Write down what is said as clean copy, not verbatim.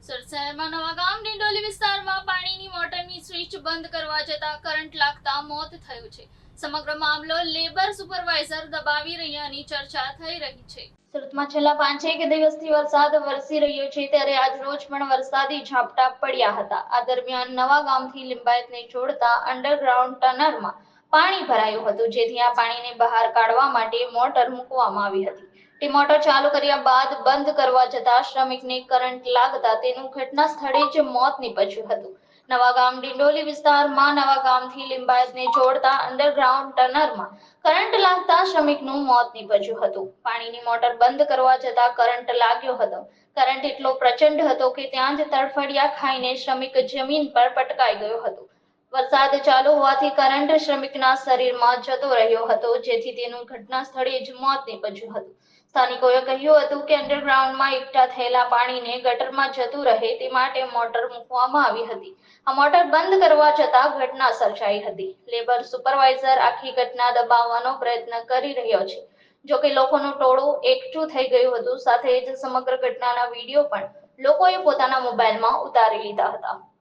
સુરત શહેરમાં નવાગામ ડિંડોલી વિસ્તારમાં પાણીની મોટરની સ્વિચ બંધ કરવા જતા કરંટ લાગતા મોત થયું છે. સમગ્ર મામલો લેબર સુપરવાઇઝર દબાવી રહ્યાની ચર્ચા થઈ રહી છે. સુરતમાં છેલ્લા 5-6 દિવસથી વરસાદ વરસી રહ્યો છે, ત્યારે આજ રોજ પણ વરસાદી ઝાપટા પડ્યા હતા. આ દરમિયાન નવાગામથી લિંબાયતને જોડતા અંડરગ્રાઉન્ડ ટનલમાં પાણી ભરાયું હતું, જેથી આ પાણીને બહાર કાઢવા માટે મોટર મૂકવામાં આવી હતી. તે મોટર ચાલુ કર્યા બાદ બંધ કરવા જતા શ્રમિકને કરંટ લાગતા તેનું ઘટના સ્થળે જ મોત નીપજ્યું હતું. નવાગામ ડિંડોલી વિસ્તારમાં નવાગામથી લિંબાયતને જોડતા અંડરગ્રાઉન્ડ ટનલમાં કરંટ લાગતા શ્રમિકનું મોત નીપજ્યું હતું. પાણીની મોટર બંધ કરવા જતા કરંટ લાગ્યો હતો. કરંટ એટલો પ્રચંડ હતો કે ત્યાં જ તડફડિયા ખાઈને શ્રમિક જમીન પર પટકાઈ ગયો હતો. વરસાદ ચાલુ હોવાથી કરંટ શ્રમિકના શરીરમાં જતો રહ્યો હતો, જેથી તેનું ઘટના સ્થળે જ મોત નીપજ્યું હતું. સ્થાનિકોએ કહ્યું હતું કે અંડરગ્રાઉન્ડમાં એકઠા થયેલા પાણીને ગટરમાં જતું રહે તે માટે મોટર મૂકવામાં આવી હતી. આ મોટર બંધ કરવા જતા ઘટના સર્જાઈ હતી. લેબર સુપરવાઇઝર આખી ઘટના દબાવવાનો પ્રયત્ન કરી રહ્યો છે. જો કે લોકોનું ટોળું એકઠું થઈ ગયું હતું. સાથે જ સમગ્ર ઘટનાના વિડીયો પણ લોકોએ પોતાના મોબાઈલમાં ઉતારી લીધા હતા.